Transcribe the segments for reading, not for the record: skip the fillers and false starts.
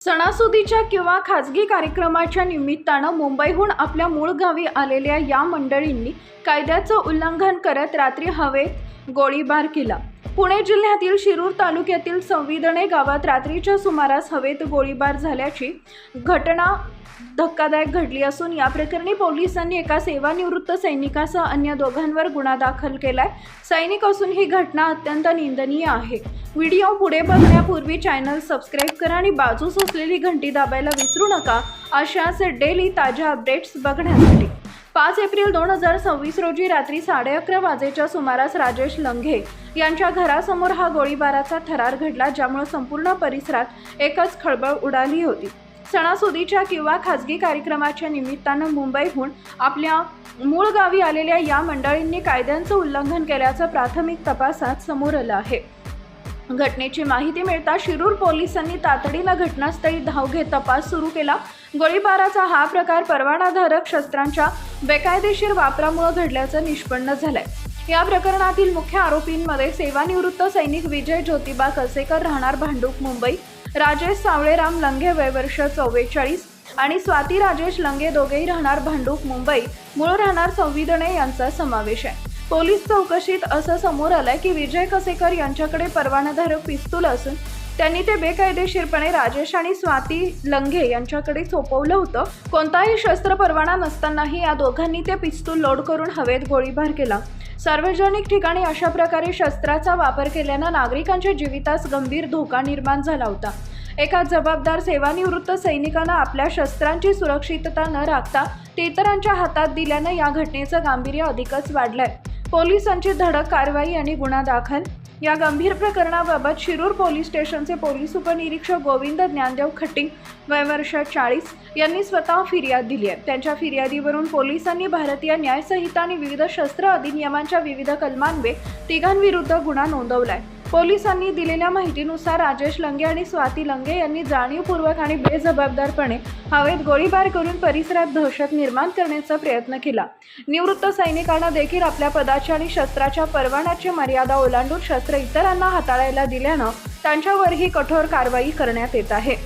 सणासुदीच्या किंवा खाजगी कार्यक्रमाच्या निमित्तानं मुंबईहून आपल्या मूळ गावी आलेल्या या मंडळींनी कायद्याचं उल्लंघन करत रात्री हवेत गोळीबार केला। पुणे जिल्ह्यातील शिरूर तालुक्यातील संविदणे गावात रात्रीच्या सुमारास हवेत गोळीबार झाल्याची घटना धक्कादायक घडली असून या प्रकरणी पोलिसांनी एका सेवानिवृत्त सैनिकासह अन्य दोघांवर गुन्हा दाखल केलाय। सैनिक असून ही घटना अत्यंत निंदनीय आहे। व्हिडिओ पुढे बघण्यापूर्वी चॅनल सबस्क्राइब करा आणि बाजूस असलेली घंटी दाबायला विसरू नका अशाच डेली ताज्या अपडेट्स बघण्यासाठी। 5 एप्रिल 2026 रोजी रात्री 11:30 वाजेच्या सुमारास राजेश लंघे यांच्या घरासमोर हा गोळीबाराचा थरार घडला, ज्यामुळे संपूर्ण परिसरात एकच खळबळ उडाली होती। सणासुदीच्या किंवा खाजगी कार्यक्रमाच्या निमित्तानं मुंबईहून आपल्या मूळ गावी आलेल्या या मंडळींनी कायद्यांचं उल्लंघन केल्याचं प्राथमिक तपासात समोर आलं आहे। घटनेची माहिती मिळता शिरूर पोलिसांनी तातडीनं घटनास्थळी धाव घेत तपास सुरू केला। गोळीबाराचा हा प्रकार परवानाधारक शस्त्रांच्या बेकायदेशीर वापरामुळे घडल्याचं निष्पन्न झालंय। या प्रकरणातील मुख्य आरोपींमध्ये सेवानिवृत्त सैनिक विजय ज्योतिबा कसेकर राहणार भांडूप मुंबई, राजेश सावळेराम लंघे वय वर्ष 44 आणि स्वाती राजेश लंघे दोघेही राहणार भांडूप मुंबई मूळ राहणार संविदणे यांचा समावेश आहे। पोलीस चौकशीत असं समोर आलंय की विजय कसेकर यांच्याकडे परवानाधारक पिस्तूल असून त्यांनी ते बेकायदेशीरपणे राजेश आणि स्वाती लंघे यांच्याकडे सोपवलं होतं। कोणताही शस्त्र परवाना नसतानाही या दोघांनी ते पिस्तूल लोड करून हवेत गोळीबार केला। सार्वजनिक ठिकाणी अशा प्रकारे शस्त्राचा वापर केल्यानं नागरिकांच्या जीवितास गंभीर धोका निर्माण झाला होता। एका जबाबदार सेवानिवृत्त सैनिकानं आपल्या शस्त्रांची सुरक्षितता न राखता ते इतरांच्या हातात दिल्यानं या घटनेचं गांभीर्य अधिकच वाढलंय। पोलिसांची धडक कारवाई आणि गुन्हा दाखल। या गंभीर प्रकरणाबाबत शिरूर पोलीस स्टेशनचे पोलीस उपनिरीक्षक गोविंद ज्ञानदेव खटिंग वय वर्ष 40 यांनी स्वतः फिर्याद दिली आहे। त्यांच्या फिर्यादीवरून पोलिसांनी भारतीय न्याय संहिता आणि विविध शस्त्र अधिनियमांच्या विविध कलमांवे तिघांविरुद्ध गुन्हा नोंदवलाय। पोलिसांनी दिलेल्या माहितीनुसार राजेश लंघे आणि स्वाती लंघे यांनी जाणीवपूर्वक आणि बेजबाबदारपणे हवेत गोळीबार करून परिसरात दहशत निर्माण करण्याचा प्रयत्न केला। निवृत्त सैनिकांना देखील आपल्या पदाच्या आणि शस्त्राच्या परवान्याची मर्यादा ओलांडून शस्त्र इतरांना हाताळायला दिल्यानं त्यांच्यावरही कठोर कारवाई करण्यात येत आहे।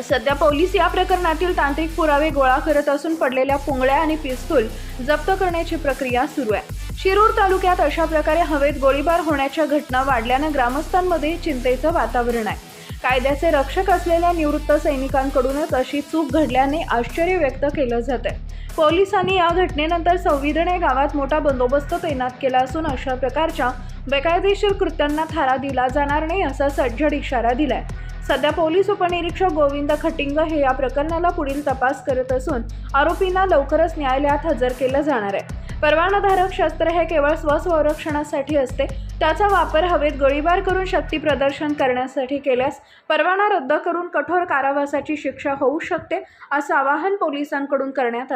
सध्या पोलीस या प्रकरणातील तांत्रिक पुरावे गोळा करत असून पडलेल्या पुंगळ्या आणि पिस्तूल जप्त करण्याची प्रक्रिया सुरू आहे। शिरूर तालुक्यात अशा प्रकारे हवेत गोळीबार होण्याच्या घटना वाढल्यानं ग्रामस्थांमध्ये चिंतेचं वातावरण आहे। कायद्याचे रक्षक असलेल्या निवृत्त सैनिकांकडूनच अशी चूक घडल्याने आश्चर्य व्यक्त केलं जात आहे। पोलिसांनी या घटनेनंतर संविदणे गावात मोठा बंदोबस्त तैनात केला असून अशा प्रकारच्या बेकायदेशीर कृत्यांना थारा दिला जाणार नाही असा सज्जड इशारा दिलाय। सध्या पोलीस उपनिरीक्षक गोविंद खटिंग हे या प्रकरणाला पुढील तपास करत असून आरोपींना लवकरच न्यायालयात हजर केलं जाणार आहे। परवानाधारक शस्त्र हे केवळ स्वसंरक्षणासाठी असते। त्याचा वापर हवेत गोळीबार करून शक्ती प्रदर्शन करण्यासाठी केल्यास परवाना रद्द करून कठोर कारावासाची शिक्षा होऊ शकते असं आवाहन पोलिसांकडून करण्यात आलं।